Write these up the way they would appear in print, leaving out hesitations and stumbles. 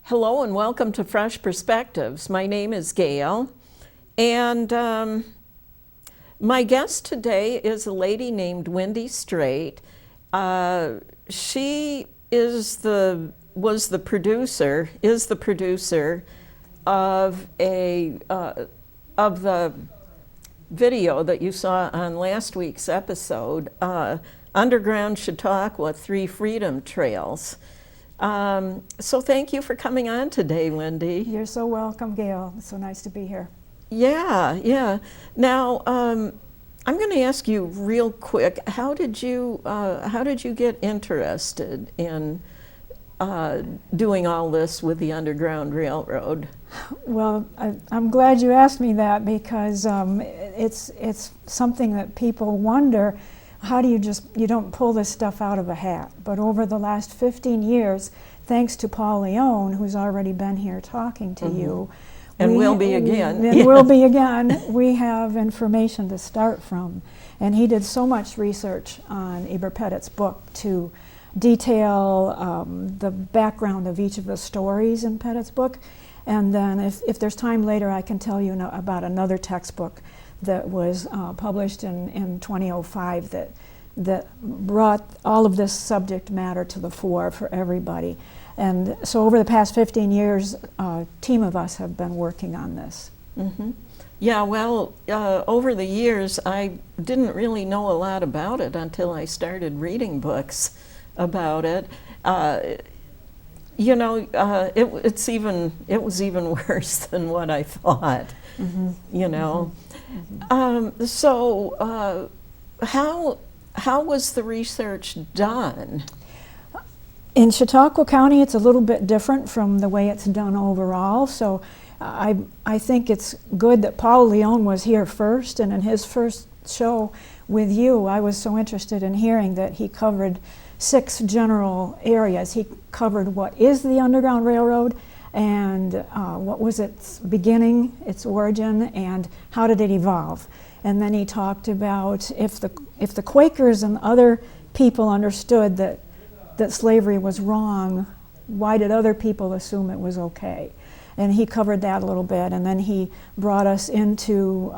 Hello and welcome to Fresh Perspectives. My name is Gail, and my guest today is a lady named Wendy Straight. She is the producer of the video that you saw on last week's episode, Underground Chautauqua, 3 Freedom Trails. So thank you for coming on today, Wendy. You're so welcome, Gail. It's so nice to be here. Yeah. Now, I'm going to ask you real quick, how did you get interested in doing all this with the Underground Railroad? Well, I'm glad you asked me that because it's something that people wonder. How do you don't pull this stuff out of a hat? But over the last 15 years, thanks to Paul Leone, who's already been here talking to you. And will be again. And will be again. We have information to start from. And he did so much research on Eber Pettit's book to detail the background of each of the stories in Pettit's book. And then if there's time later, I can tell you about another textbook that was published in 2005 that brought all of this subject matter to the fore for everybody. And so over the past 15 years, a team of us have been working on this. Mm-hmm. Yeah, well, over the years, I didn't really know a lot about it until I started reading books about it. It was even worse than what I thought. Mm-hmm. You know. Mm-hmm. So how was the research done? In Chautauqua County, it's a little bit different from the way it's done overall. So I think it's good that Paul Leone was here first, and in his first show with you, I was so interested in hearing that he covered 6 general areas. He covered what is the Underground Railroad, and what was its beginning, its origin, and how did it evolve. And then he talked about if the Quakers and other people understood that slavery was wrong, why did other people assume it was okay? And he covered that a little bit, and then he brought us into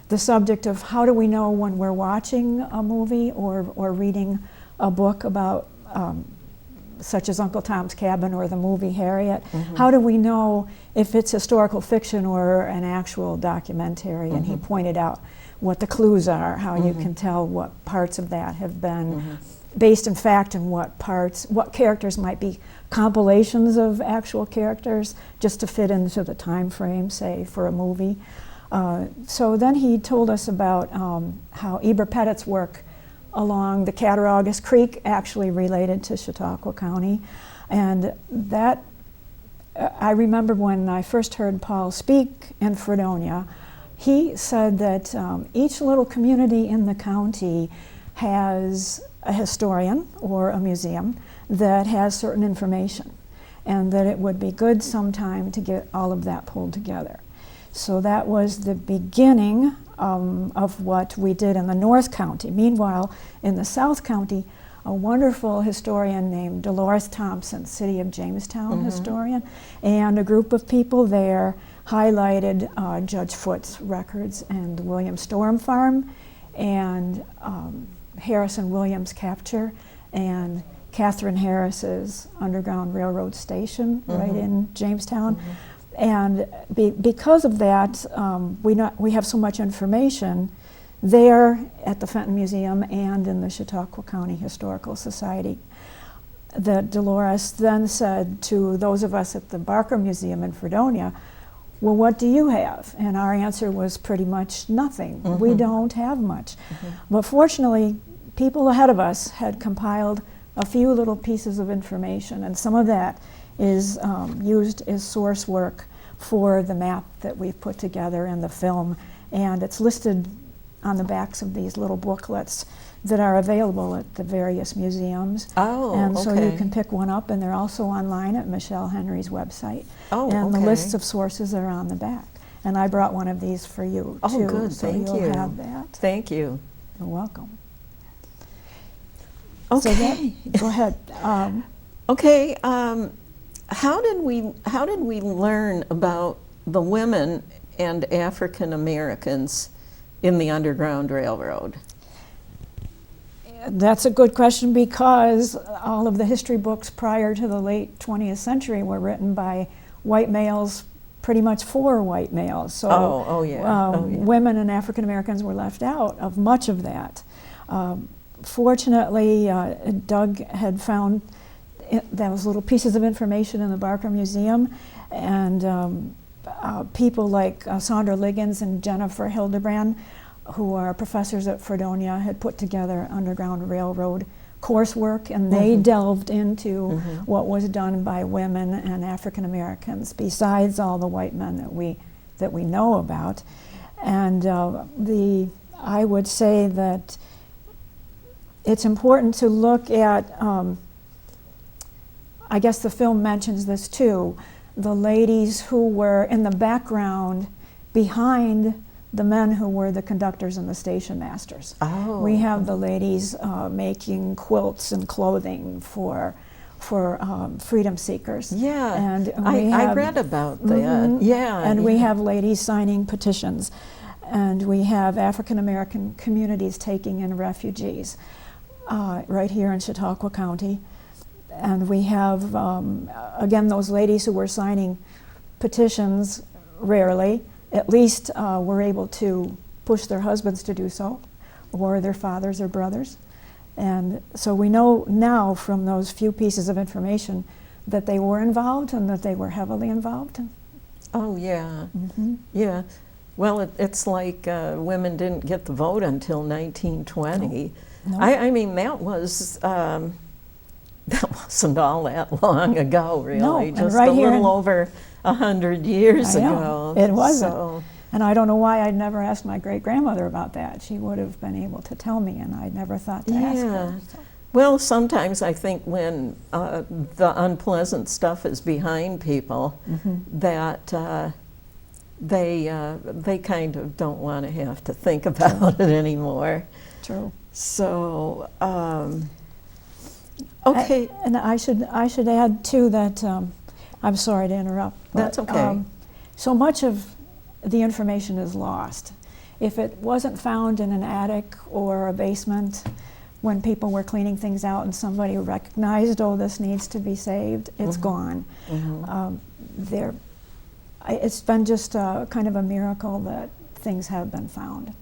the subject of how do we know when we're watching a movie or reading a book about such as Uncle Tom's Cabin or the movie Harriet. Mm-hmm. How do we know if it's historical fiction or an actual documentary? Mm-hmm. And he pointed out what the clues are, how mm-hmm. you can tell what parts of that have been mm-hmm. based in fact and what characters might be compilations of actual characters just to fit into the time frame, say, for a movie. So then he told us about how Eber Pettit's work along the Cattaraugus Creek actually related to Chautauqua County. And that, I remember when I first heard Paul speak in Fredonia, he said that each little community in the county has a historian or a museum that has certain information, and that it would be good sometime to get all of that pulled together. So that was the beginning of what we did in the North County. Meanwhile, in the South County, a wonderful historian named Dolores Thompson, City of Jamestown mm-hmm. historian, and a group of people there highlighted Judge Foote's records and the William Storm Farm and Harrison Williams' capture and Catherine Harris's Underground Railroad Station mm-hmm. right in Jamestown. Mm-hmm. And because of that, we have so much information there at the Fenton Museum and in the Chautauqua County Historical Society that Dolores then said to those of us at the Barker Museum in Fredonia, well, what do you have? And our answer was pretty much nothing. Mm-hmm. We don't have much. Mm-hmm. But fortunately, people ahead of us had compiled a few little pieces of information, and some of that is used as source work for the map that we've put together in the film, and it's listed on the backs of these little booklets that are available at the various museums. Oh, and okay. So you can pick one up, and they're also online at Michelle Henry's website. Oh, and okay. the lists of sources are on the back. And I brought one of these for you, oh, too. Good. So Thank you'll you. have that. Thank you. You're welcome. Okay. So go ahead. Okay. how did we learn about the women and African Americans in the Underground Railroad? That's a good question, because all of the history books prior to the late 20th century were written by white males, pretty much for white males. So women and African Americans were left out of much of that. Fortunately, Doug had found those little pieces of information in the Barker Museum, and people like Sandra Liggins and Jennifer Hildebrand, who are professors at Fredonia, had put together Underground Railroad coursework, and they delved into what was done by women and African Americans, besides all the white men that we know about. And I would say that it's important to look at, I guess the film mentions this too, the ladies who were in the background behind the men who were the conductors and the station masters. Oh. We have the ladies making quilts and clothing for freedom seekers. Yeah, and I read about that. Yeah, and we have ladies signing petitions, and we have African American communities taking in refugees right here in Chautauqua County. And we have, again, those ladies who were signing petitions rarely, at least were able to push their husbands to do so, or their fathers or brothers. And so we know now from those few pieces of information that they were involved and that they were heavily involved. Oh, yeah. Yeah. Well, it's like women didn't get the vote until 1920. No. I mean, that wasn't all that long ago, really. No, Just right a here little over 100 years I know. ago. It wasn't. So, and I don't know why I'd never asked my great-grandmother about that. She would have been able to tell me, and I'd never thought to ask her. So. Well, sometimes I think when the unpleasant stuff is behind people, that they kind of don't want to have to think about it anymore. True. So, okay. And I should add too that I'm sorry to interrupt. But, That's okay. So much of the information is lost. If it wasn't found in an attic or a basement when people were cleaning things out and somebody recognized, oh, this needs to be saved, it's gone. It's been just kind of a miracle that things have been found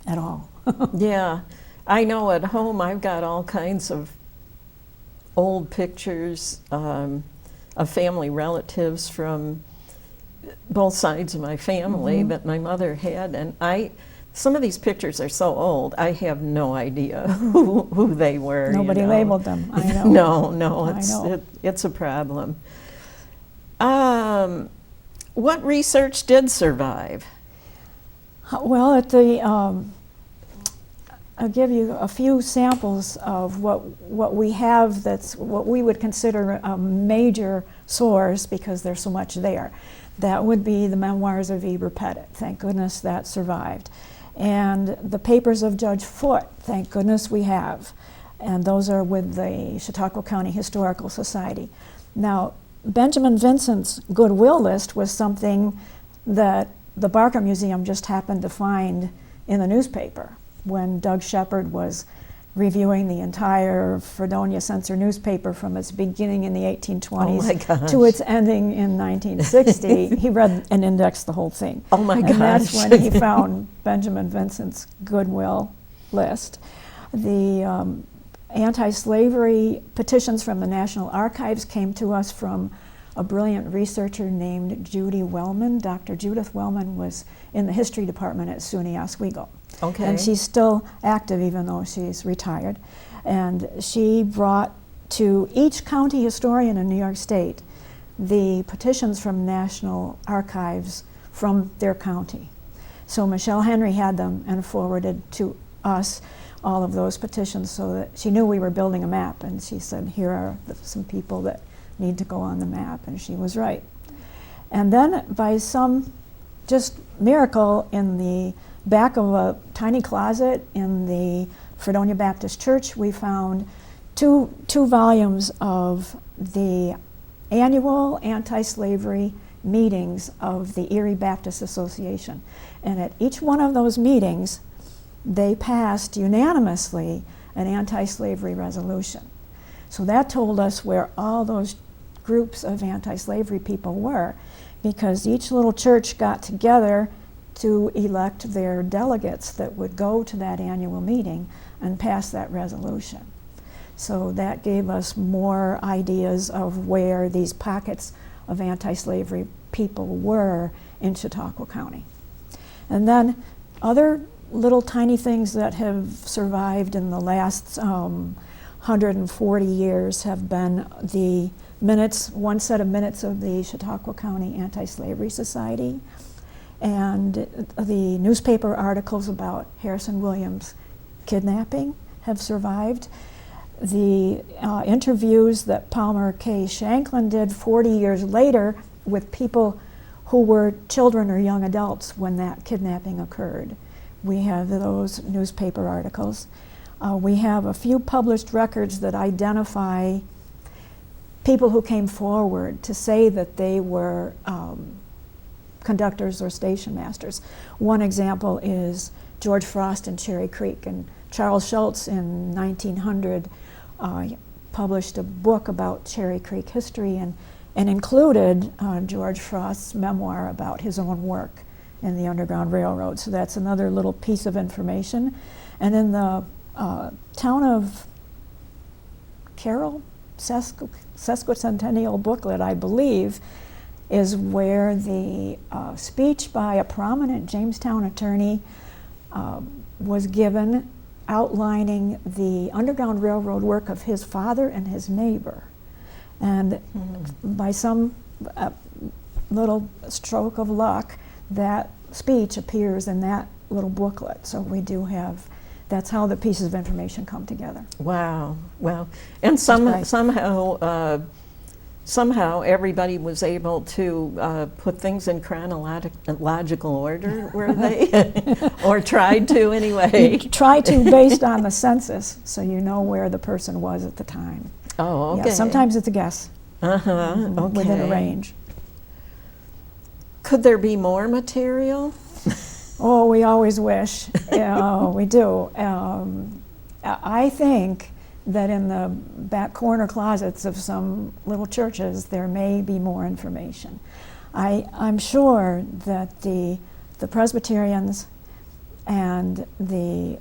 at all. Yeah, I know at home I've got all kinds of old pictures of family relatives from both sides of my family that my mother had, and some of these pictures are so old, I have no idea who they were. Nobody labeled them, I No, know. it's a problem. What research did survive? Well, I'll give you a few samples of what we have that's what we would consider a major source, because there's so much there. That would be the memoirs of Eber Pettit. Thank goodness that survived. And the papers of Judge Foote, thank goodness we have. And those are with the Chautauqua County Historical Society. Now, Benjamin Vincent's Goodwill list was something that the Barker Museum just happened to find in the newspaper when Doug Shepard was reviewing the entire Fredonia Censor newspaper from its beginning in the 1820s to its ending in 1960. He read and indexed the whole thing. Oh my gosh. And that's when he found Benjamin Vincent's Goodwill list. The anti-slavery petitions from the National Archives came to us from a brilliant researcher named Judy Wellman. Dr. Judith Wellman was in the history department at SUNY Oswego. Okay. And she's still active even though she's retired. And she brought to each county historian in New York State the petitions from National Archives from their county. So Michelle Henry had them and forwarded to us all of those petitions, so that she knew we were building a map, and she said, here are some people that need to go on the map, and she was right. And then by some just miracle, in the back of a tiny closet in the Fredonia Baptist Church, we found two volumes of the annual anti-slavery meetings of the Erie Baptist Association. And at each one of those meetings, they passed unanimously an anti-slavery resolution. So that told us where all those groups of anti-slavery people were, because each little church got together to elect their delegates that would go to that annual meeting and pass that resolution. So that gave us more ideas of where these pockets of anti-slavery people were in Chautauqua County. And then other little tiny things that have survived in the last 140 years have been the minutes, one set of minutes of the Chautauqua County Anti-Slavery Society, and the newspaper articles about Harrison Williams' kidnapping have survived. The interviews that Palmer K. Shanklin did 40 years later with people who were children or young adults when that kidnapping occurred. We have those newspaper articles. We have a few published records that identify people who came forward to say that they were conductors or station masters. One example is George Frost in Cherry Creek, and Charles Schultz in 1900 published a book about Cherry Creek history and included George Frost's memoir about his own work in the Underground Railroad. So that's another little piece of information. And in the town of Carroll, Sesquicentennial booklet, I believe, is where the speech by a prominent Jamestown attorney was given, outlining the Underground Railroad work of his father and his neighbor. And by some little stroke of luck, that speech appears in that little booklet. So we do have, that's how the pieces of information come together. Wow, wow. And somehow everybody was able to put things in chronological order, were they? Or tried to anyway? Try to, based on the census, so you know where the person was at the time. Oh, okay. Yeah, sometimes it's a guess. Okay. Within a range. Could there be more material? Oh, we always wish. We do. I think that in the back corner closets of some little churches there may be more information. I'm sure that the Presbyterians and the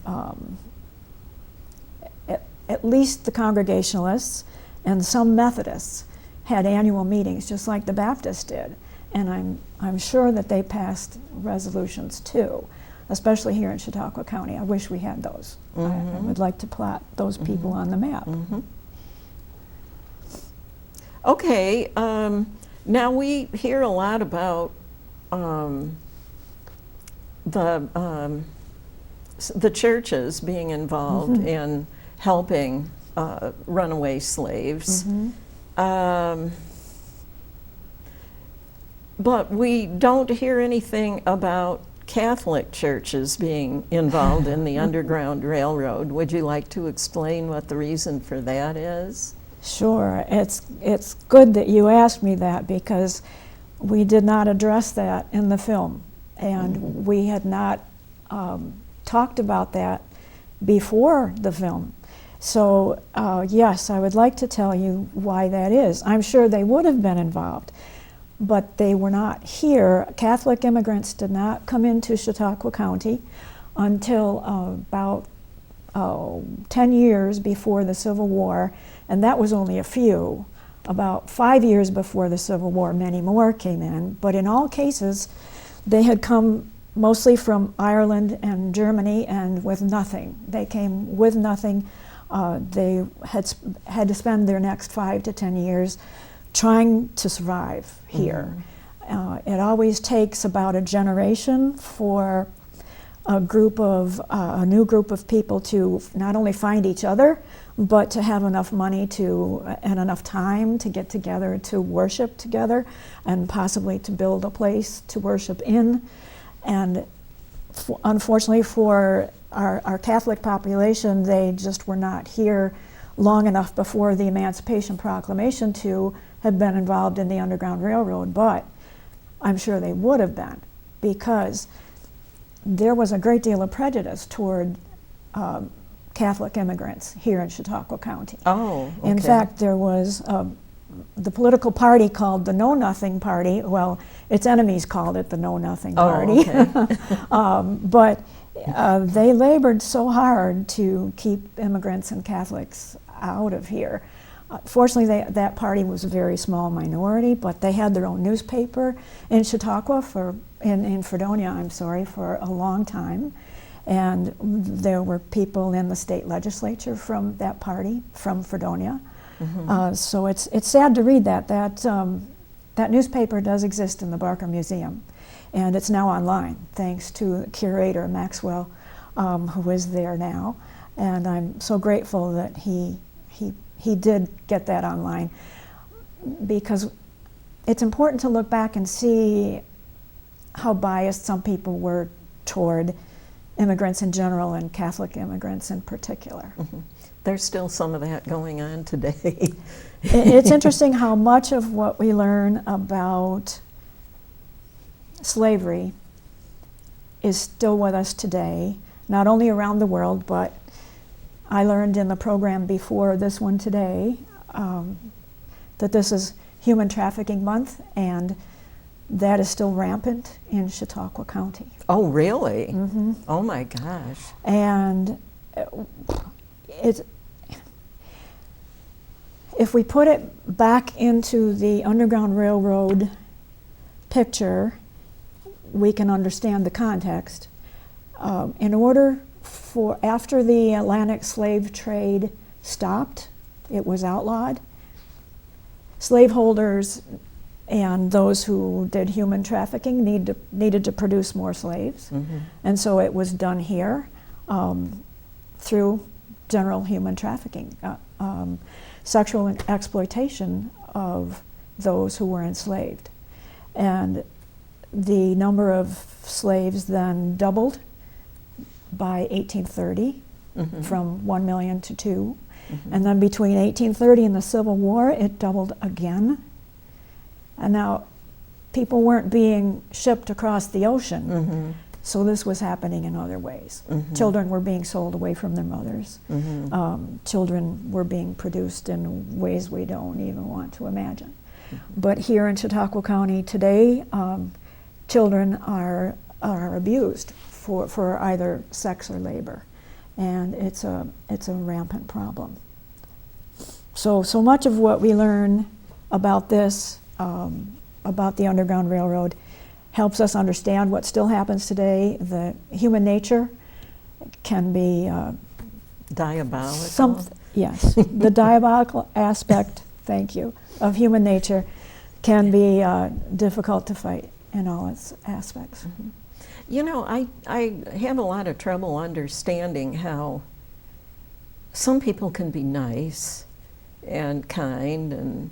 at least the Congregationalists and some Methodists had annual meetings just like the Baptists did, and I'm sure that they passed resolutions too, especially here in Chautauqua County. I wish we had those. I would like to plot those people on the map. Okay, now we hear a lot about the churches being involved in helping runaway slaves. But we don't hear anything about Catholic churches being involved in the Underground Railroad. Would you like to explain what the reason for that is? Sure. It's good that you asked me that, because we did not address that in the film, and we had not talked about that before the film. So yes, I would like to tell you why that is. I'm sure they would have been involved, but they were not here. Catholic immigrants did not come into Chautauqua County until about 10 years before the Civil War, and that was only a few. About 5 years before the Civil War, many more came in, but in all cases, they had come mostly from Ireland and Germany, and with nothing. They came with nothing. They had to spend their next 5 to 10 years trying to survive here. It always takes about a generation for a new group of people to not only find each other, but to have enough money and enough time to get together to worship together, and possibly to build a place to worship in. And unfortunately for our Catholic population, they just were not here long enough before the Emancipation Proclamation to have been involved in the Underground Railroad, but I'm sure they would have been, because there was a great deal of prejudice toward Catholic immigrants here in Chautauqua County. Oh, okay. In fact, there was the political party called the Know Nothing Party. Well, its enemies called it the Know Nothing Party. Oh, okay. But they labored so hard to keep immigrants and Catholics out of here. Fortunately, that party was a very small minority, but they had their own newspaper in Chautauqua, in Fredonia, I'm sorry, for a long time. And there were people in the state legislature from that party, from Fredonia. Mm-hmm. So it's sad to read that. That newspaper does exist in the Barker Museum, and it's now online, thanks to curator Maxwell, who is there now. And I'm so grateful that he did get that online, because it's important to look back and see how biased some people were toward immigrants in general and Catholic immigrants in particular. Mm-hmm. There's still some of that going on today. It's interesting how much of what we learn about slavery is still with us today, not only around the world, but I learned in the program before this one today that this is Human Trafficking Month, and that is still rampant in Chautauqua County. Oh, really? Mm-hmm. Oh my gosh. And if we put it back into the Underground Railroad picture, we can understand the context. In order for, after the Atlantic slave trade stopped, it was outlawed, slaveholders and those who did human trafficking needed to produce more slaves. Mm-hmm. And so it was done here through general human trafficking, sexual exploitation of those who were enslaved. And the number of slaves then doubled by 1830, mm-hmm. from 1 million to 2. Mm-hmm. And then between 1830 and the Civil War, it doubled again. And now people weren't being shipped across the ocean, mm-hmm. so this was happening in other ways. Mm-hmm. Children were being sold away from their mothers. Mm-hmm. Children were being produced in ways we don't even want to imagine. Mm-hmm. But here in Chautauqua County today, children are abused for either sex or labor, and it's a rampant problem. So much of what we learn about this, about the Underground Railroad, helps us understand what still happens today. The human nature can be diabolical. Yes, the diabolical aspect, thank you, of human nature can be difficult to fight in all its aspects. Mm-hmm. You know, I have a lot of trouble understanding how some people can be nice and kind and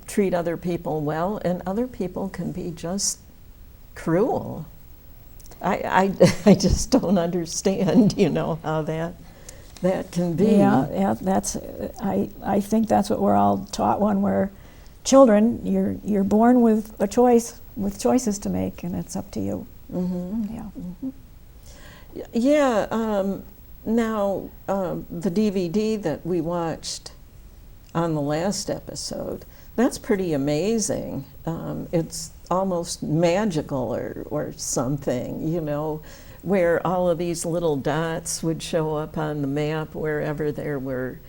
treat other people well, and other people can be just cruel. I just don't understand, you know, how that can be. Yeah, that's. I think that's what we're all taught when we're children. You're born with a choice, with choices to make, and it's up to you. Mm-hmm. Yeah. Mm-hmm. Yeah. Now, the DVD that we watched on the last episode, that's pretty amazing. It's almost magical or something, you know, where all of these little dots would show up on the map wherever there were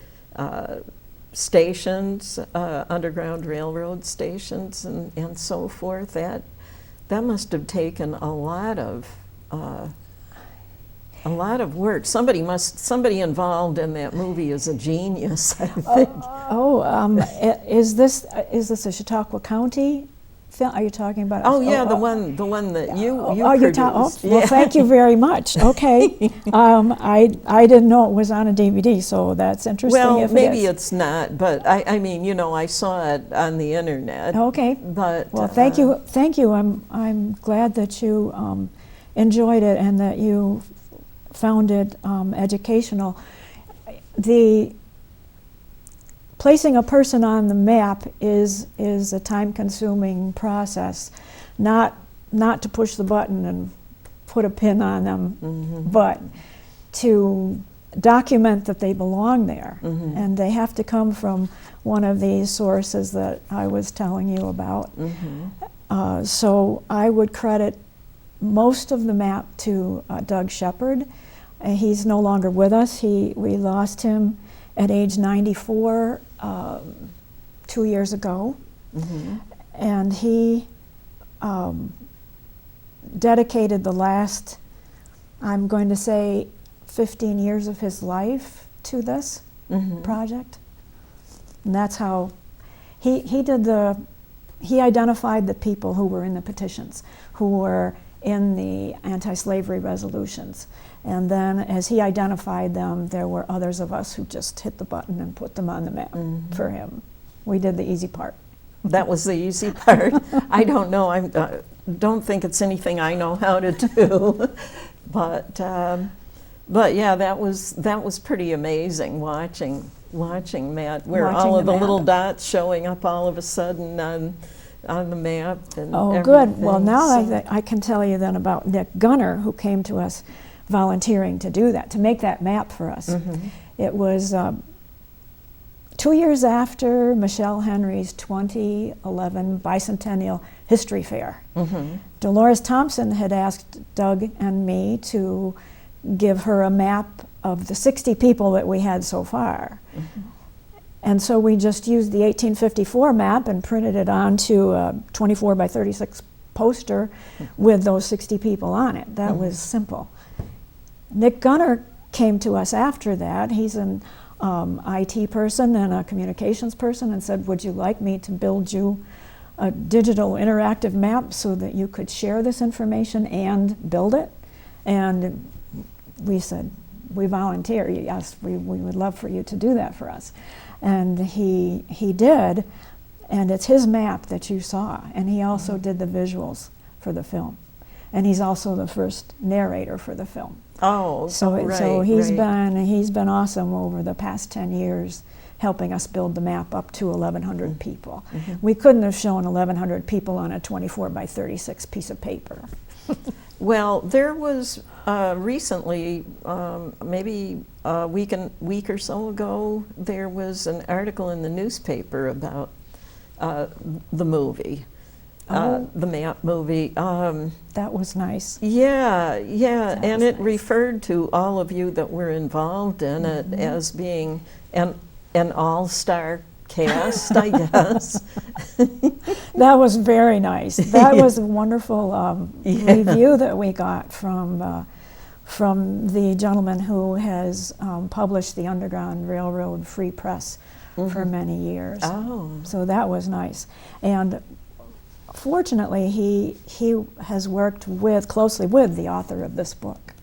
stations, Underground Railroad stations and so forth. That must have taken a lot of work. Somebody involved in that movie is a genius, I think. Is this a Chautauqua County film? Are you talking about? Oh yeah, the one that you produced. Well, thank you very much. Okay, I didn't know it was on a DVD, so that's interesting. Well, maybe it's not, but I mean, you know, I saw it on the internet. Okay, but well, thank you. I'm glad that you enjoyed it and that you found it educational. the placing a person on the map is a time-consuming process, not to push the button and put a pin on them, but to document that they belong there. And they have to come from one of these sources that I was telling you about. So I would credit most of the map to Doug Shepard. He's no longer with us. We lost him at age 94 2 years ago. And he dedicated the last, I'm going to say, 15 years of his life to this project. And that's how he identified the people who were in the petitions, who were in the anti-slavery resolutions. And then as he identified them, there were others of us who just hit the button and put them on the map for him. We did the easy part. That was the easy part. I don't know. I don't think it's anything I know how to do. But yeah, that was pretty amazing watching Matt, where all of the little dots showing up all of a sudden on the map. And good. Well, now I can tell you then about Nick Gunner, who came to us volunteering to do that, to make that map for us. It was 2 years after Michelle Henry's 2011 Bicentennial History Fair. Dolores Thompson had asked Doug and me to give her a map of the 60 people that we had so far. And so we just used the 1854 map and printed it onto a 24 by 36 poster with those 60 people on it. That was simple. Nick Gunner came to us after that. He's an IT person and a communications person, and said, would you like me to build you a digital interactive map so that you could share this information and build it? And we said, we volunteer. Yes, we would love for you to do that for us. And he did, and it's his map that you saw. And he also did the visuals for the film. And he's also the first narrator for the film. So he's been awesome over the past 10 years, helping us build the map up to 1,100 people. We couldn't have shown 1,100 people on a 24 by 36 piece of paper. Well, there was recently, maybe a week or so ago, there was an article in the newspaper about the movie. The map movie. That was nice. Yeah, and it referred to all of you that were involved in it as being an all-star cast, I guess. That was very nice. That was a wonderful review that we got from the gentleman who has published the Underground Railroad Free Press for many years. So that was nice. And fortunately, he has worked closely with the author of this book.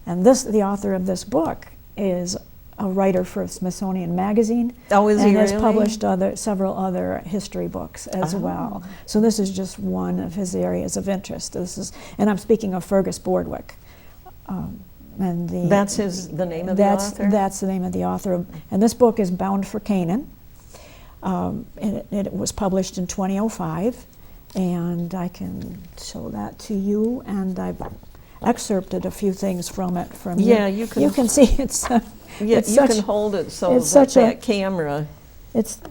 And the author of this book is a writer for Smithsonian Magazine. And has published several other history books as well. So this is just one of his areas of interest. And I'm speaking of Fergus Bordwick. That's the name of the author? That's the name of the author. And this book is Bound for Canaan. It was published in 2005. And I can show that to you, and I've excerpted a few things from it. You can. You can see it's. You can hold it so that camera. It's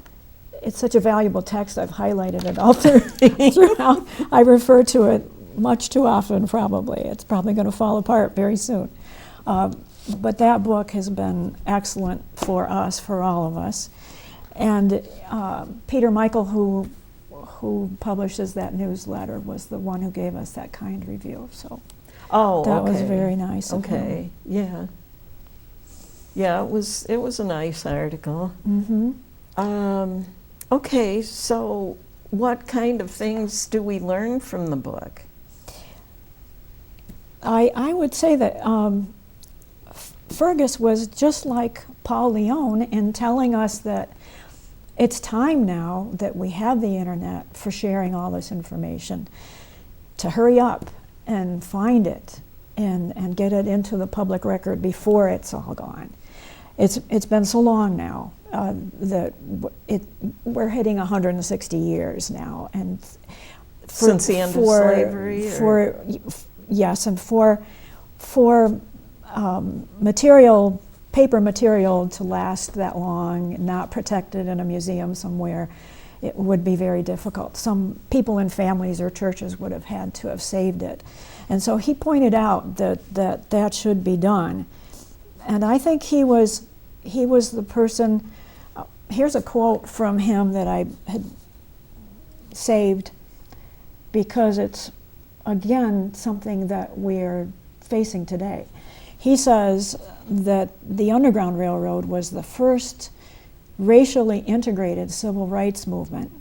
such a valuable text. I've highlighted it all throughout. I refer to it much too often. Probably it's probably going to fall apart very soon. But that book has been excellent for us, for all of us, and Peter Michael, who publishes that newsletter, was the one who gave us that kind review. So that was very nice of him. Yeah, it was a nice article. Okay, so what kind of things do we learn from the book? I would say that Fergus was just like Paul Leone in telling us that it's time now that we have the internet for sharing all this information to hurry up and find it and get it into the public record before it's all gone. it's been so long now that we're hitting 160 years now, and since the end of slavery. Yes, and for paper material to last that long, not protected in a museum somewhere, it would be very difficult. Some people in families or churches would have had to have saved it. And so he pointed out that should be done. And I think he was the person. Here's a quote from him that I had saved, because it's, again, something that we're facing today. He says that the Underground Railroad was the first racially integrated civil rights movement.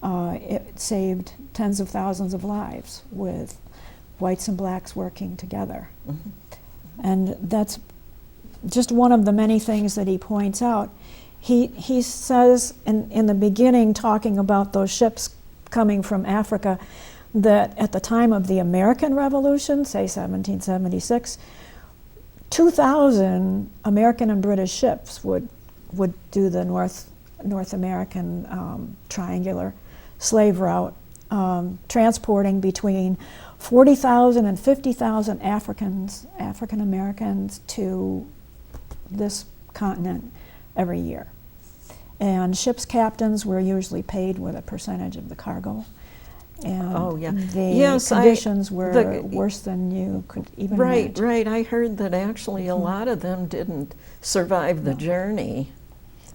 It saved tens of thousands of lives with whites and blacks working together. Mm-hmm. And that's just one of the many things that he points out. He says in the beginning, talking about those ships coming from Africa, that at the time of the American Revolution, say 1776, 2,000 American and British ships would do the North American triangular slave route, transporting between 40,000 and 50,000 African Americans to this continent every year. And ship's captains were usually paid with a percentage of the cargo. And the conditions were worse than you could even imagine. Right. I heard that actually a lot of them didn't survive the journey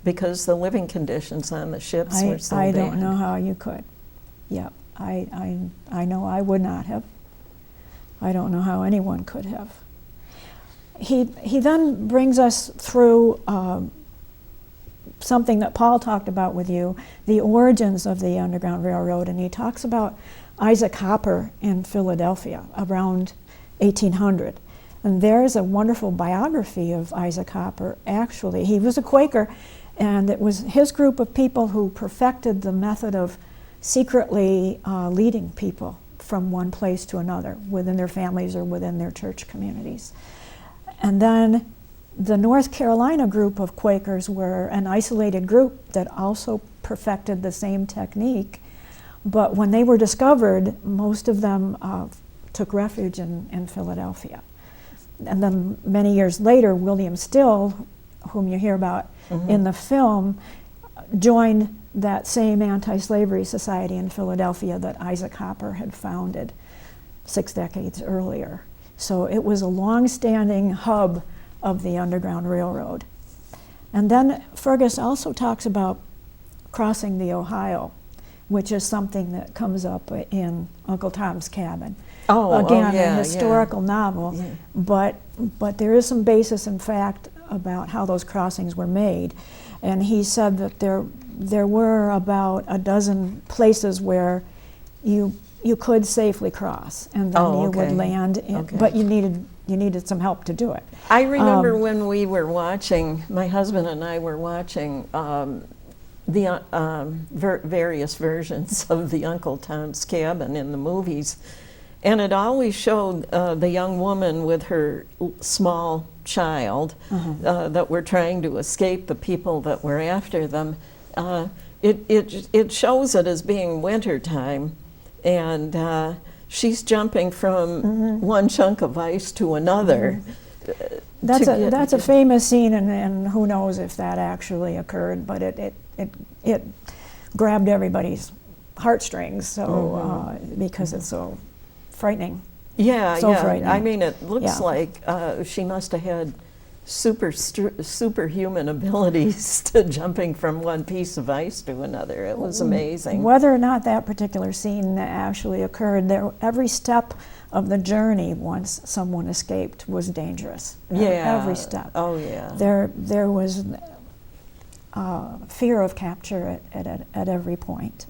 because the living conditions on the ships were so bad. I don't know how you could. Yeah, I know I would not have. I don't know how anyone could have. He then brings us through something that Paul talked about with you, the origins of the Underground Railroad, and he talks about Isaac Hopper in Philadelphia around 1800. And there's a wonderful biography of Isaac Hopper. Actually, he was a Quaker, and it was his group of people who perfected the method of secretly leading people from one place to another within their families or within their church communities. And then the North Carolina group of Quakers were an isolated group that also perfected the same technique, but when they were discovered, most of them took refuge in Philadelphia. And then many years later, William Still, whom you hear about in the film, joined that same anti-slavery society in Philadelphia that Isaac Hopper had founded 6 decades earlier. So it was a long-standing hub of the Underground Railroad. And then Fergus also talks about crossing the Ohio, which is something that comes up in Uncle Tom's Cabin. Again, a historical novel, but there is some basis in fact about how those crossings were made. And he said that there were about a dozen places where you could safely cross, and then you would land in, but you needed some help to do it. I remember when we were watching, my husband and I were watching the various versions of the Uncle Tom's Cabin in the movies, and it always showed the young woman with her small child that were trying to escape the people that were after them. It shows it as being wintertime, and she's jumping from one chunk of ice to another. That's a famous scene, and who knows if that actually occurred, but it grabbed everybo's heartstrings, so because it's so frightening. Frightening. I mean, it looks like she must have had superhuman abilities to jumping from one piece of ice to another. It was amazing. Whether or not that particular scene actually occurred, every step of the journey, once someone escaped, was dangerous. Every step. There was fear of capture at every point.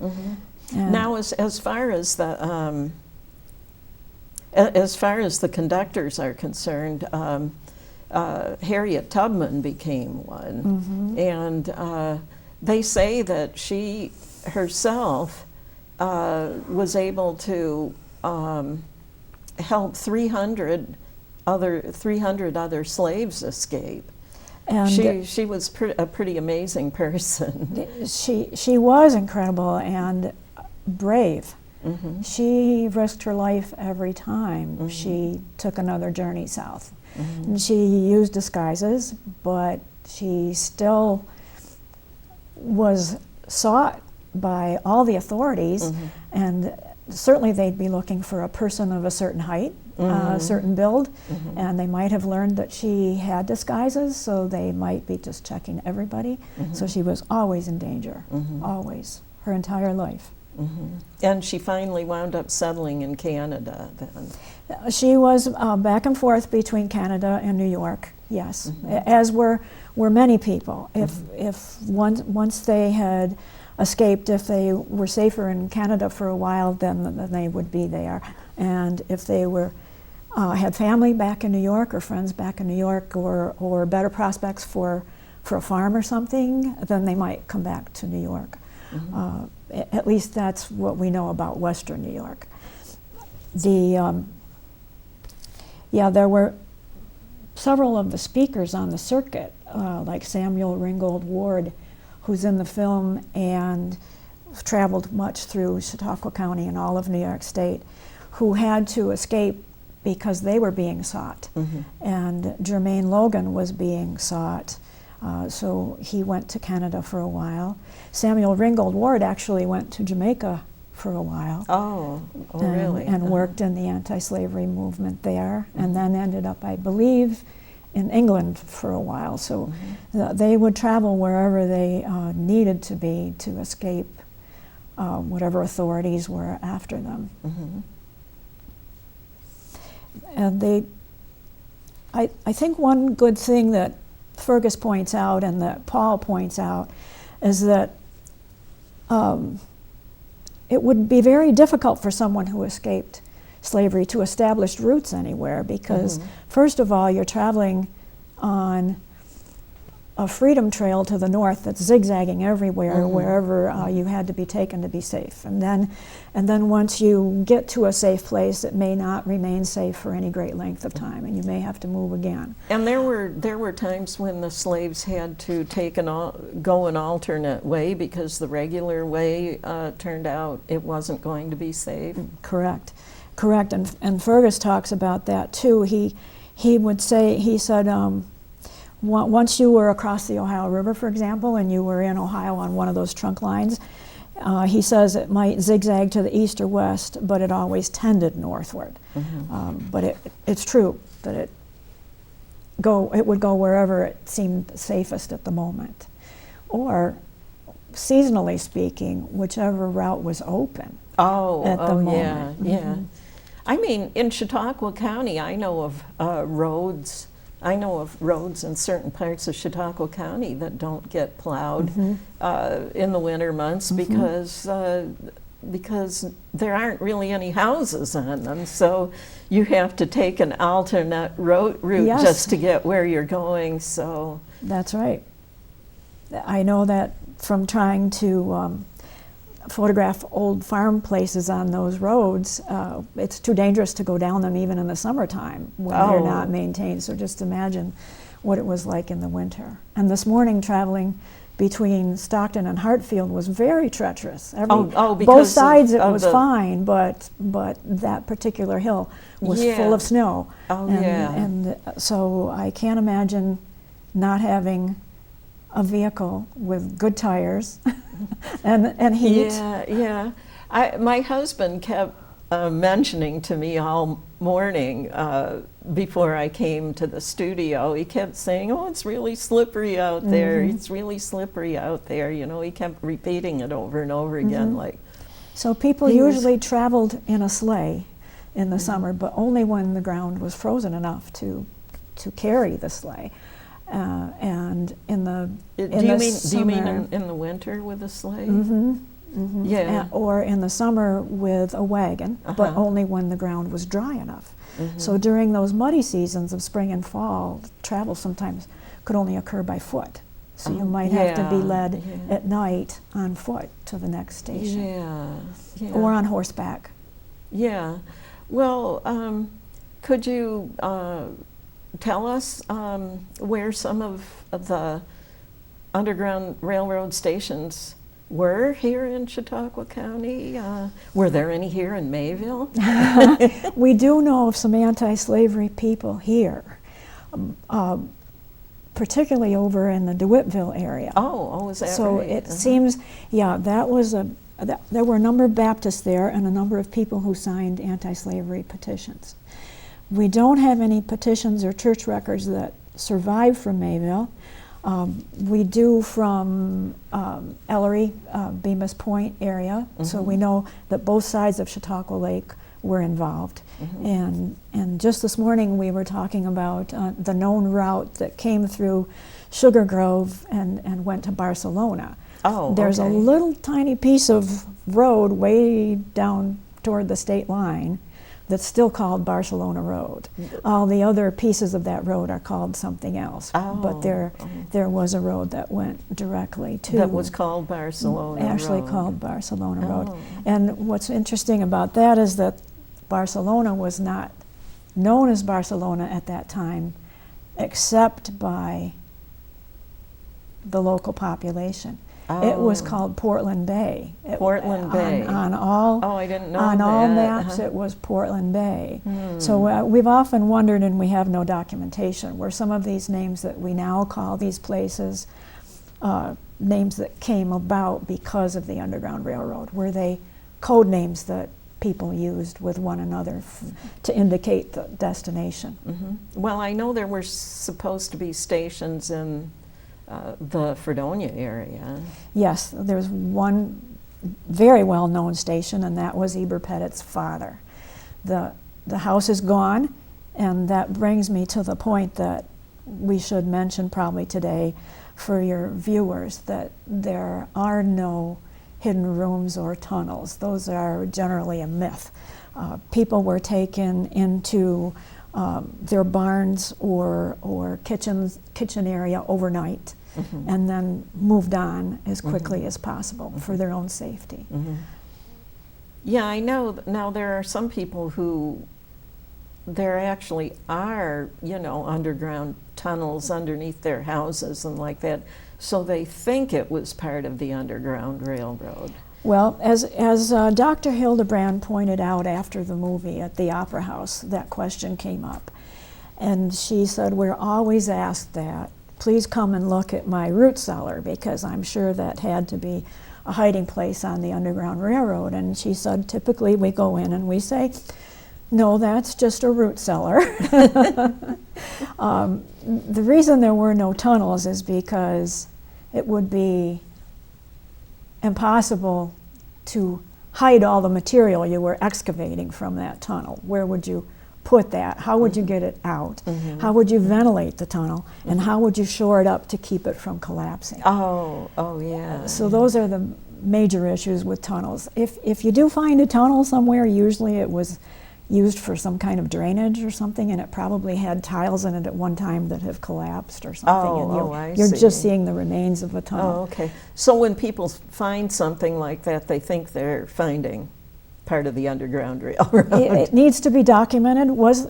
Now, as far as the conductors are concerned, Harriet Tubman became one, and they say that she herself was able to help 300 other slaves escape. And She was a pretty amazing person. she was incredible and brave. Mm-hmm. She risked her life every time Mm-hmm. she took another journey south. Mm-hmm. And she used disguises, but she still was sought by all the authorities, Mm-hmm. and certainly they'd be looking for a person of a certain height, Mm-hmm. a certain build, Mm-hmm. and they might have learned that she had disguises, so they might be just checking everybody. Mm-hmm. So she was always in danger, Mm-hmm. always, her entire life. Mm-hmm. And she finally wound up settling in Canada then. She was back and forth between Canada and New York, yes, as were many people. If once they had escaped, if they were safer in Canada for a while, then they would be there. And if they were had family back in New York or friends back in New York or better prospects for a farm or something, then they might come back to New York. Mm-hmm. At least that's what we know about Western New York. There were several of the speakers on the circuit, like Samuel Ringgold Ward, who's in the film and traveled much through Chautauqua County and all of New York State, who had to escape because they were being sought. Mm-hmm. And Jermaine Logan was being sought. So he went to Canada for a while. Samuel Ringgold Ward actually went to Jamaica for a while. Oh really? And worked in the anti-slavery movement there, and then ended up, I believe, in England for a while. So they would travel wherever they needed to be to escape whatever authorities were after them. Mm-hmm. And I think one good thing that Fergus points out and that Paul points out is that it would be very difficult for someone who escaped slavery to establish roots anywhere because, first of all, you're traveling on a freedom trail to the north that's zigzagging everywhere, wherever you had to be taken to be safe. And then once you get to a safe place, it may not remain safe for any great length of time, and you may have to move again. And there were times when the slaves had to go an alternate way because the regular way turned out it wasn't going to be safe. Correct. And Fergus talks about that too. He said. Once you were across the Ohio River, for example, and you were in Ohio on one of those trunk lines, he says it might zigzag to the east or west, but it always tended northward. But it's true that it would go wherever it seemed safest at the moment, or seasonally speaking, whichever route was open at the moment. Yeah. I mean, in Chautauqua County, I know of roads. I know of roads in certain parts of Chautauqua County that don't get plowed in the winter months because there aren't really any houses on them. So you have to take an alternate route just to get where you're going. So that's right. I know that from trying to photograph old farm places on those roads, it's too dangerous to go down them even in the summertime when they're not maintained. So just imagine what it was like in the winter. And this morning traveling between Stockton and Hartfield was very treacherous. Both sides it was fine, but that particular hill was full of snow. And so I can't imagine not having a vehicle with good tires and heat. Yeah. My husband kept mentioning to me all morning before I came to the studio. He kept saying, "Oh, it's really slippery out there. It's really slippery out there." You know, he kept repeating it over and over again. Like, so people usually traveled in a sleigh in the summer, but only when the ground was frozen enough to carry the sleigh. And in the do you mean in the winter with a sleigh? Yeah. Or in the summer with a wagon, but only when the ground was dry enough. So during those muddy seasons of spring and fall, travel sometimes could only occur by foot. So you might have to be led at night on foot to the next station. Or on horseback. Yeah. Well, could you tell us where some of the Underground Railroad stations were here in Chautauqua County? Were there any here in Mayville? We do know of some anti-slavery people here, particularly over in the DeWittville area. Oh, is that so right? it seems, yeah, that was there were a number of Baptists there and a number of people who signed anti-slavery petitions. We don't have any petitions or church records that survive from Mayville. We do from Ellery, Bemis Point area, so we know that both sides of Chautauqua Lake were involved. And just this morning we were talking about the known route that came through Sugar Grove and went to Barcelona. Oh, There's okay. a little tiny piece of road way down toward the state line that's still called Barcelona Road. All the other pieces of that road are called something else. But there was a road that went directly to... That was called Barcelona actually Road. called Barcelona Road. Oh. And what's interesting about that is that Barcelona was not known as Barcelona at that time, except by the local population. It was called Portland Bay. Portland Bay. On all, I didn't know on all that. maps, it was Portland Bay. So we've often wondered, and we have no documentation, were some of these names that we now call these places names that came about because of the Underground Railroad? Were they code names that people used with one another to indicate the destination? Well, I know there were supposed to be stations in the Fredonia area. Yes, there's one very well-known station, and that was Eber Pettit's father. The house is gone, and that brings me to the point that we should mention probably today for your viewers, that there are no hidden rooms or tunnels. Those are generally a myth. People were taken into their barns or kitchen area overnight, and then moved on as quickly as possible for their own safety. Yeah, I know. Now there are some people who there actually are, underground tunnels underneath their houses and like that, so they think it was part of the Underground Railroad. Well, as Dr. Hildebrand pointed out after the movie at the Opera House, that question came up. And she said, we're always asked that. Please come and look at my root cellar, because I'm sure that had to be a hiding place on the Underground Railroad. And she said, typically we go in and we say, no, that's just a root cellar. The reason there were no tunnels is because it would be impossible to hide all the material you were excavating from that tunnel. Where would you put that? How would you get it out? How would you ventilate the tunnel? And how would you shore it up to keep it from collapsing? Oh, yeah. So those are the major issues with tunnels. If you do find a tunnel somewhere, usually it was used for some kind of drainage or something, and it probably had tiles in it at one time that have collapsed or something. And you're just seeing the remains of a tunnel. Oh, okay. So when people find something like that, they think they're finding part of the Underground Railroad. It needs to be documented. Was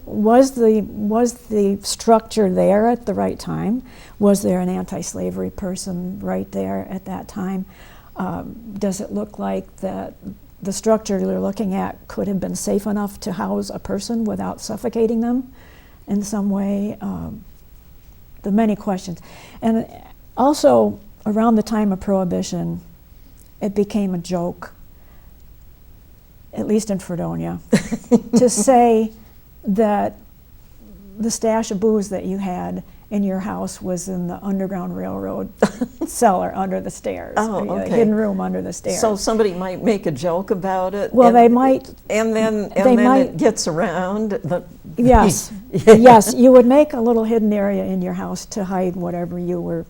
the structure there at the right time? Was there an anti-slavery person right there at that time? Does it look like that the structure they're looking at could have been safe enough to house a person without suffocating them in some way? The many questions. And also, around the time of Prohibition, it became a joke, at least in Fredonia, to say that the stash of booze that you had in your house was in the Underground Railroad cellar under the stairs. Oh, okay. Hidden room under the stairs. So somebody might make a joke about it. Well, they might. And then it gets around. Yes, yes. You would make a little hidden area in your house to hide whatever you were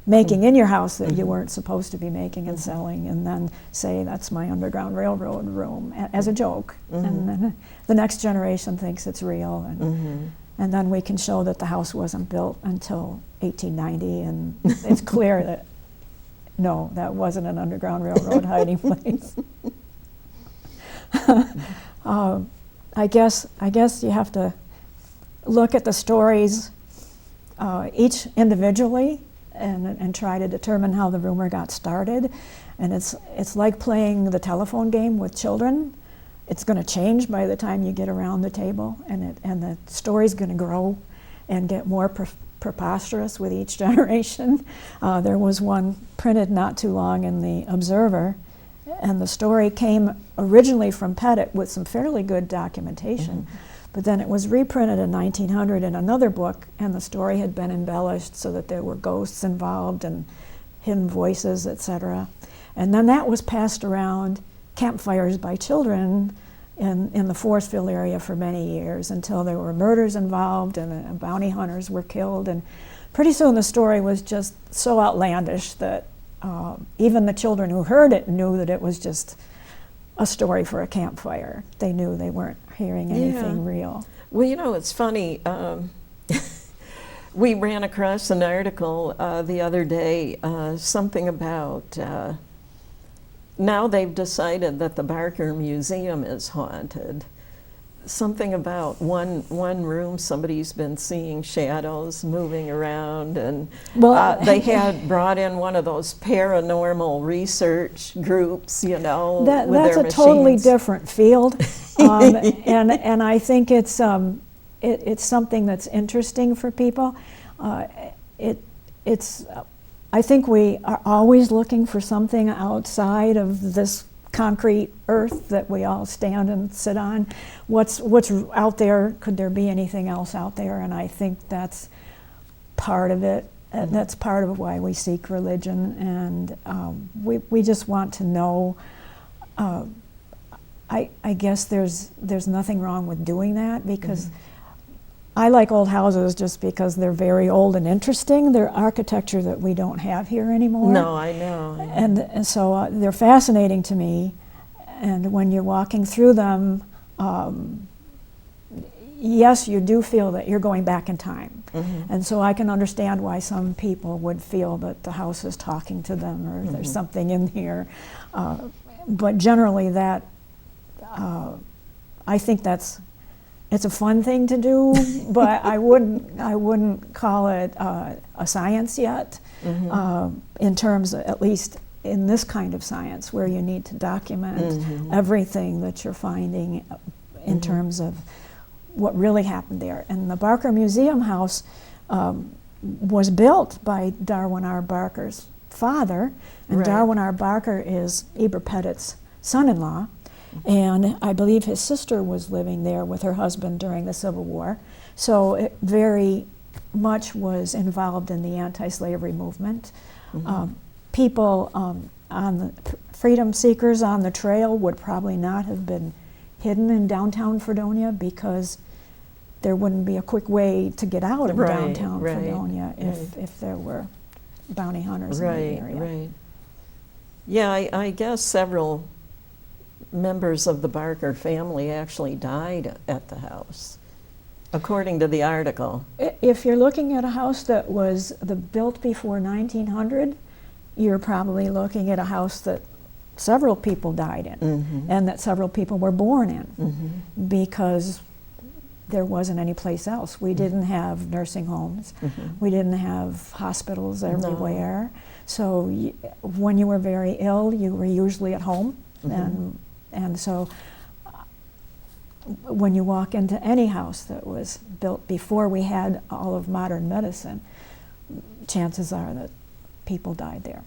making in your house that you weren't supposed to be making and selling, and then say, that's my Underground Railroad room, as a joke. And then the next generation thinks it's real. And then we can show that the house wasn't built until 1890, and it's clear that, no, that wasn't an Underground Railroad hiding place. I guess you have to look at the stories each individually and try to determine how the rumor got started. And it's like playing the telephone game with children. It's going to change by the time you get around the table, and the story's going to grow and get more preposterous with each generation. There was one printed not too long in the Observer, and the story came originally from Pettit with some fairly good documentation. But then it was reprinted in 1900 in another book, and the story had been embellished so that there were ghosts involved and hidden voices, etc. And then that was passed around campfires by children in the Forestville area for many years, until there were murders involved and bounty hunters were killed. And pretty soon the story was just so outlandish that even the children who heard it knew that it was just a story for a campfire. They knew they weren't hearing anything real. Well, you know, it's funny. We ran across an article the other day, something about now they've decided that the Barker Museum is haunted. Something about one room, somebody's been seeing shadows moving around, and they had brought in one of those paranormal research groups, you know, with that's their a machines. totally different field, and I think it's something that's interesting for people. I think we are always looking for something outside of this concrete earth that we all stand and sit on. What's out there? Could there be anything else out there? And I think that's part of it. And that's part of why we seek religion, and we just want to know. I guess there's nothing wrong with doing that, because I like old houses just because they're very old and interesting. They're architecture that we don't have here anymore. No, I know. And so they're fascinating to me. And when you're walking through them, yes, you do feel that you're going back in time. And so I can understand why some people would feel that the house is talking to them, or there's something in here. But generally that, I think it's a fun thing to do, but I wouldn't call it a science yet, in terms of, at least in this kind of science, where you need to document everything that you're finding in terms of what really happened there. And the Barker Museum House was built by Darwin R. Barker's father, and Darwin R. Barker is Eber Pettit's son-in-law. And I believe his sister was living there with her husband during the Civil War. So it very much was involved in the anti-slavery movement. People on the freedom seekers on the trail would probably not have been hidden in downtown Fredonia, because there wouldn't be a quick way to get out of downtown Fredonia if there were bounty hunters in the area. Yeah, I guess several members of the Barker family actually died at the house, according to the article. If you're looking at a house that was built before 1900, you're probably looking at a house that several people died in, and that several people were born in, because there wasn't any place else. We didn't have nursing homes. We didn't have hospitals everywhere. No. So when you were very ill, you were usually at home. And so when you walk into any house that was built before we had all of modern medicine, chances are that people died there.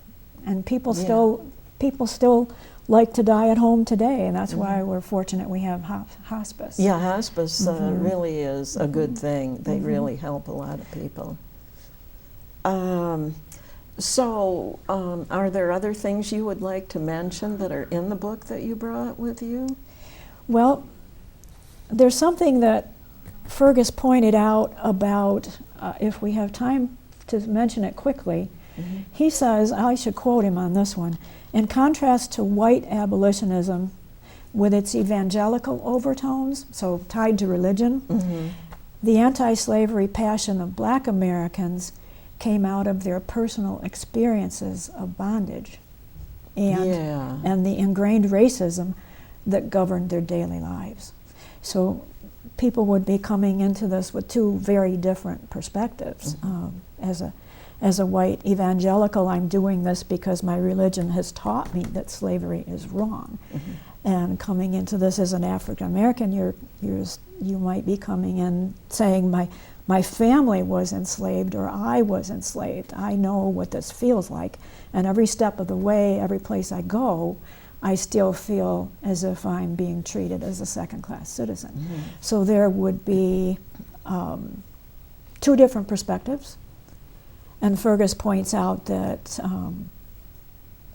And people still like to die at home today, and that's why we're fortunate we have hospice. Yeah, hospice really is a good thing. They really help a lot of people. So, are there other things you would like to mention that are in the book that you brought with you? Well, there's something that Fergus pointed out about, if we have time to mention it quickly, he says, I should quote him on this one, in contrast to white abolitionism with its evangelical overtones, so tied to religion, the anti-slavery passion of Black Americans came out of their personal experiences of bondage and the ingrained racism that governed their daily lives. So people would be coming into this with two very different perspectives. As a white evangelical, I'm doing this because my religion has taught me that slavery is wrong. And coming into this as an African American, you might be coming in saying my family was enslaved or I was enslaved. I know what this feels like, and every step of the way, every place I go, I still feel as if I'm being treated as a second-class citizen. So there would be two different perspectives. And Fergus points out that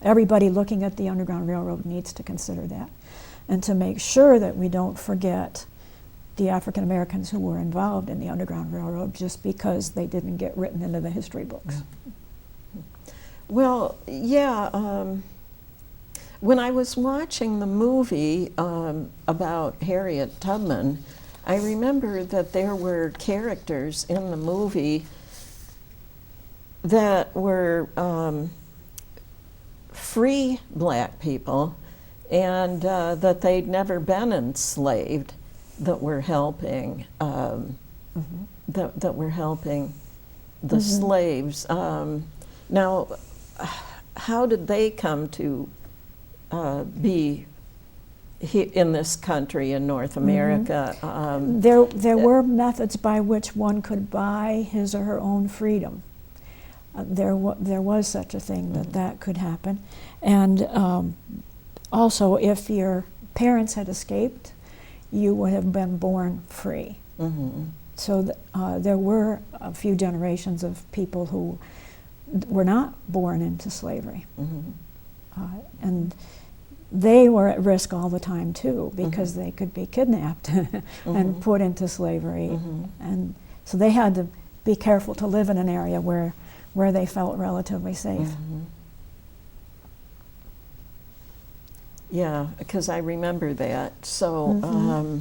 everybody looking at the Underground Railroad needs to consider that, and to make sure that we don't forget the African Americans who were involved in the Underground Railroad just because they didn't get written into the history books. Well, yeah. When I was watching the movie about Harriet Tubman, I remember that there were characters in the movie that were free black people, and that they'd never been enslaved, that were helping that were helping the slaves. Now, how did they come to be in this country in North America? There were methods by which one could buy his or her own freedom. There was such a thing that could happen. And also, if your parents had escaped, you would have been born free. So there were a few generations of people who were not born into slavery. And they were at risk all the time too, because they could be kidnapped and put into slavery. And so they had to be careful to live in an area where they felt relatively safe. Yeah, because I remember that. So,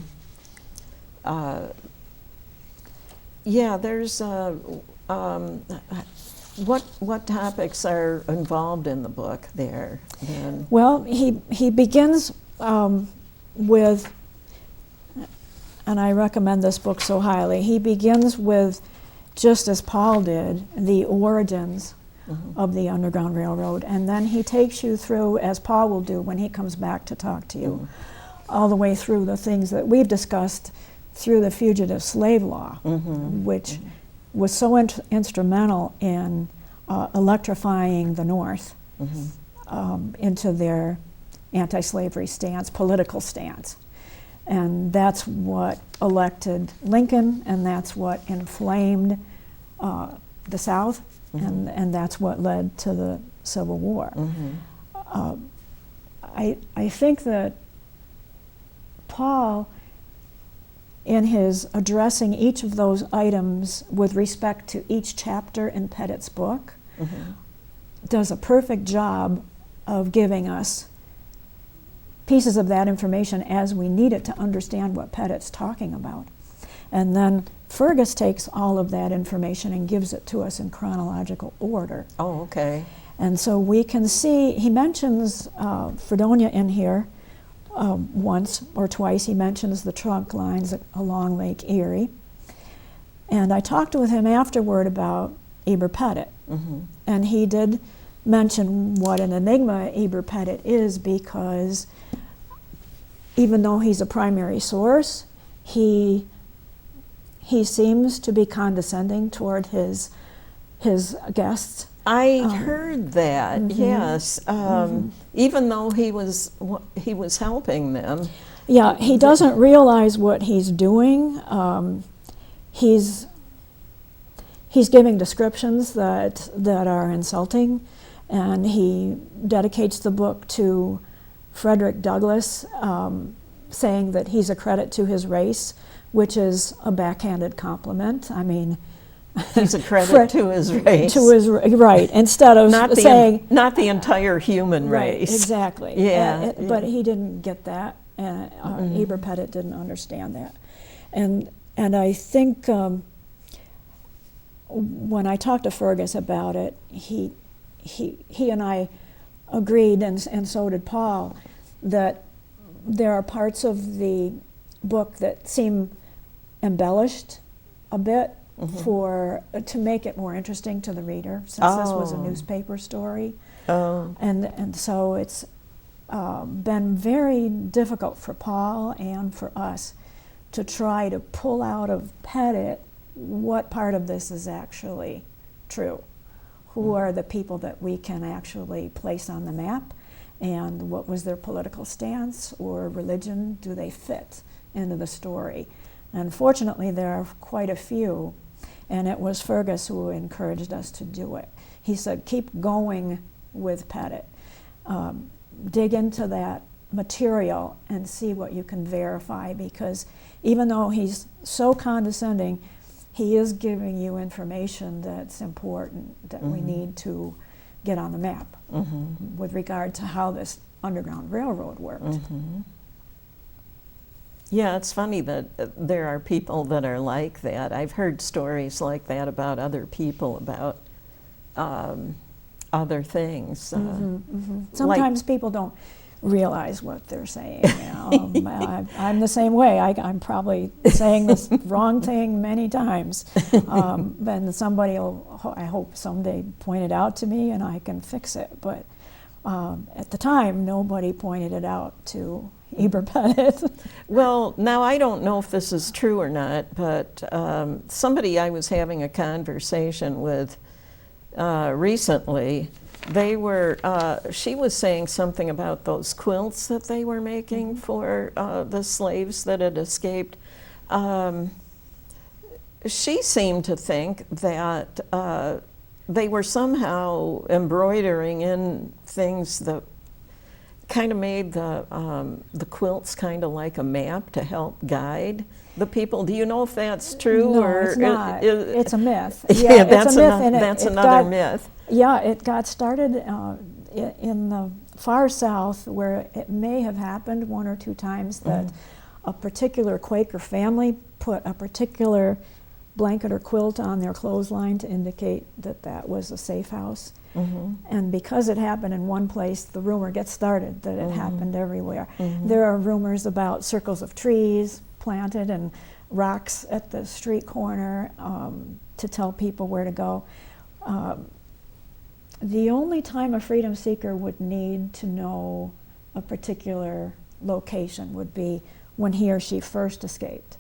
yeah, there's what topics are involved in the book there then? Well, he begins with, and I recommend this book so highly, he begins with, just as Paul did, the origins of the Underground Railroad, and then he takes you through, as Paul will do when he comes back to talk to you, all the way through the things that we've discussed through the fugitive slave law, which was so instrumental in electrifying the North into their anti-slavery stance, political stance. And that's what elected Lincoln, and that's what inflamed the South, and that's what led to the Civil War. I think that Paul, in his addressing each of those items with respect to each chapter in Pettit's book, does a perfect job of giving us pieces of that information as we need it to understand what Pettit's talking about. And then Fergus takes all of that information and gives it to us in chronological order. Oh, okay. And so we can see, he mentions Fredonia in here once or twice. He mentions the trunk lines along Lake Erie. And I talked with him afterward about Eber Pettit. And he did mention what an enigma Eber Pettit is, because even though he's a primary source, he seems to be condescending toward his guests. I heard that, yes. Even though he was helping them. Yeah, he doesn't realize what he's doing. He's giving descriptions that are insulting, and he dedicates the book to Frederick Douglass, saying that he's a credit to his race, which is a backhanded compliment. I mean, he's a credit to his race. Right, instead of not saying... not the entire human right, race. Exactly. Yeah. But he didn't get that, and Eber Pettit didn't understand that. And I think when I talked to Fergus about it, he and I agreed, and so did Paul, that there are parts of the book that seem embellished a bit to make it more interesting to the reader, since this was a newspaper story. And so it's been very difficult for Paul and for us to try to pull out of Pettit what part of this is actually true. Who are the people that we can actually place on the map, and what was their political stance or religion? Do they fit into the story? And fortunately, there are quite a few, and it was Fergus who encouraged us to do it. He said, keep going with Pettit. Dig into that material and see what you can verify, because even though he's so condescending, he is giving you information that's important, that we need to get on the map with regard to how this Underground Railroad worked. Yeah, it's funny that there are people that are like that. I've heard stories like that about other people, about other things. Sometimes people don't realize what they're saying. I'm the same way. I'm probably saying this wrong thing many times. And somebody will, I hope someday, point it out to me and I can fix it. But at the time, nobody pointed it out to Heber Pettit. Well, now I don't know if this is true or not, but somebody I was having a conversation with recently, she was saying something about those quilts that they were making for the slaves that had escaped. She seemed to think that they were somehow embroidering in things that kind of made the quilts kind of like a map to help guide the people. Do you know if that's true? No, or it's not. It's a myth. Yeah, it's a myth, and that's another myth. Yeah, it got started in the far south, where it may have happened one or two times that a particular Quaker family put a particular blanket or quilt on their clothesline to indicate that that was a safe house. And because it happened in one place, the rumor gets started that it happened everywhere. There are rumors about circles of trees planted and rocks at the street corner to tell people where to go. The only time a freedom seeker would need to know a particular location would be when he or she first escaped.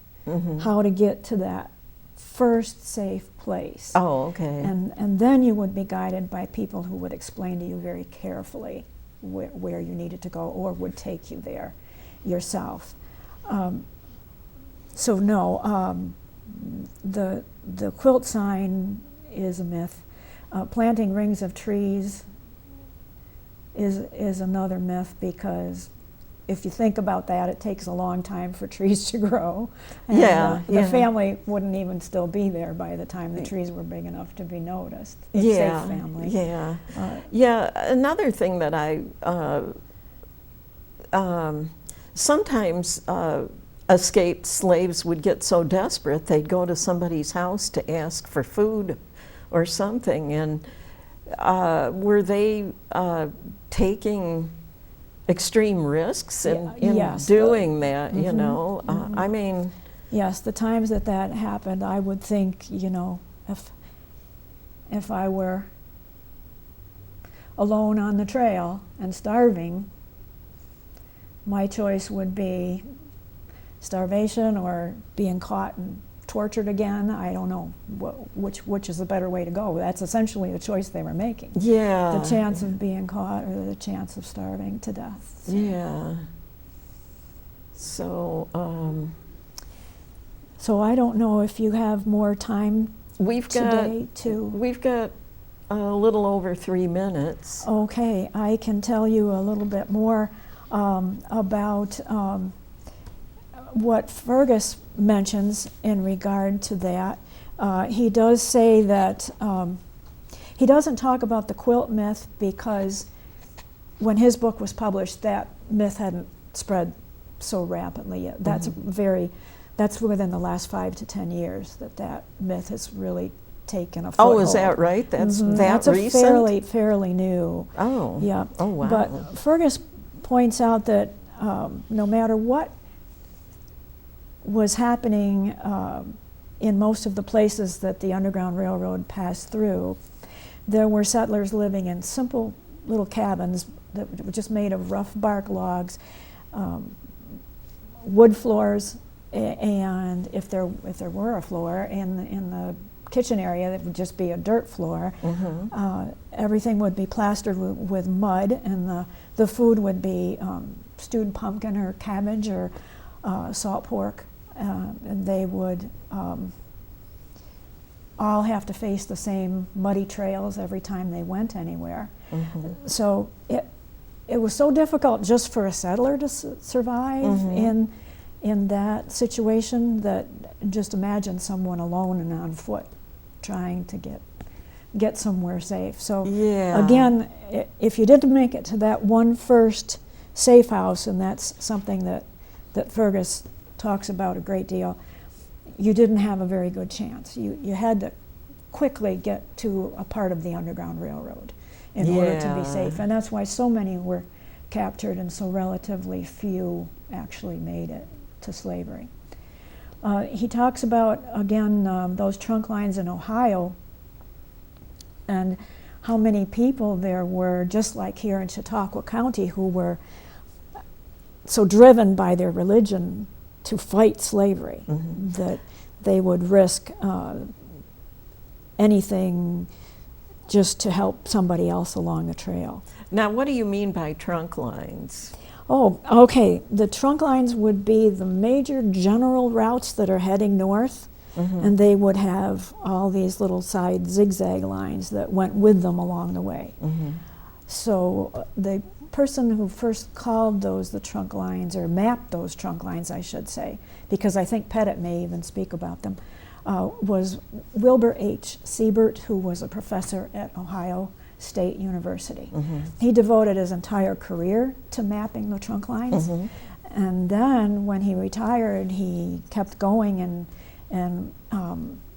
How to get to that first safe place. Oh, okay. And then you would be guided by people who would explain to you very carefully where you needed to go, or would take you there yourself. So no, the quilt sign is a myth. Planting rings of trees is another myth, because if you think about that, it takes a long time for trees to grow. And the family wouldn't even still be there by the time the trees were big enough to be noticed. Safe family. Yeah, another thing that I sometimes escaped slaves would get so desperate they'd go to somebody's house to ask for food or something, and were they taking extreme risks in doing that, you know? I mean... Yes, the times that happened, I would think, you know, if I were alone on the trail and starving, my choice would be starvation or being caught and tortured again. I don't know which is the better way to go. That's essentially the choice they were making. Yeah. The chance of being caught or the chance of starving to death. Yeah. So I don't know if you have more time we've today to... We've got a little over 3 minutes. Okay, I can tell you a little bit more about what Fergus mentions in regard to that. He does say that he doesn't talk about the quilt myth, because when his book was published, that myth hadn't spread so rapidly yet. That's within the last 5 to 10 years that myth has really taken a foothold. Oh, is that right? That's That's recent? fairly new. Oh. Yeah. Oh, wow. But Fergus points out that no matter what was happening in most of the places that the Underground Railroad passed through. There were settlers living in simple little cabins that were just made of rough bark logs, wood floors, and if there were a floor in the kitchen area, it would just be a dirt floor. Everything would be plastered with mud, and the food would be stewed pumpkin or cabbage or salt pork, and they would all have to face the same muddy trails every time they went anywhere. So it was so difficult just for a settler to survive in that situation, that just imagine someone alone and on foot trying to get somewhere safe. So again, if you didn't make it to that one first safe house, and that's something that Fergus talks about a great deal, you didn't have a very good chance. You had to quickly get to a part of the Underground Railroad in order to be safe, and that's why so many were captured and so relatively few actually made it to slavery. He talks about, again, those trunk lines in Ohio and how many people there were, just like here in Chautauqua County, who were so driven by their religion to fight slavery that they would risk anything just to help somebody else along the trail. Now, what do you mean by trunk lines? Oh, okay. The trunk lines would be the major general routes that are heading north, and they would have all these little side zigzag lines that went with them along the way. So the person who first called those the trunk lines, or mapped those trunk lines, I should say, because I think Pettit may even speak about them, was Wilbur H. Siebert, who was a professor at Ohio State University. He devoted his entire career to mapping the trunk lines, and then when he retired, he kept going and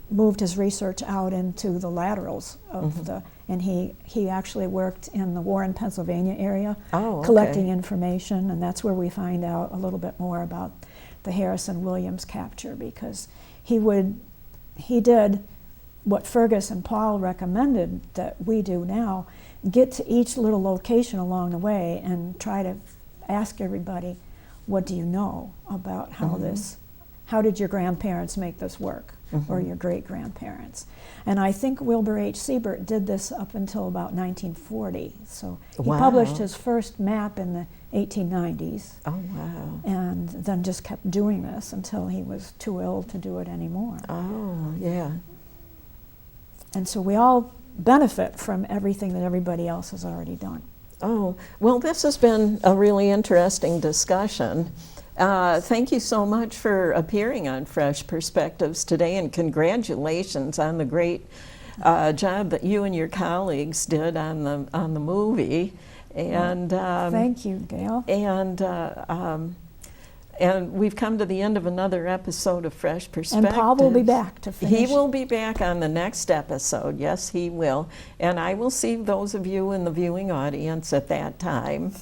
moved his research out into the laterals of and he actually worked in the Warren, Pennsylvania area, collecting information, and that's where we find out a little bit more about the Harrison Williams capture, because he did what Fergus and Paul recommended that we do now: get to each little location along the way and try to ask everybody, what do you know about how did your grandparents make this work, or your great-grandparents? And I think Wilbur H. Siebert did this up until about 1940. So he published his first map in the 1890s. Oh, wow. And then just kept doing this until he was too ill to do it anymore. Oh, yeah. And so we all benefit from everything that everybody else has already done. Oh, well, this has been a really interesting discussion. Thank you so much for appearing on Fresh Perspectives today, and congratulations on the great job that you and your colleagues did on the movie. And thank you, Gail. And we've come to the end of another episode of Fresh Perspectives. And Paul will be back to finish. He will be back on the next episode. Yes, he will. And I will see those of you in the viewing audience at that time.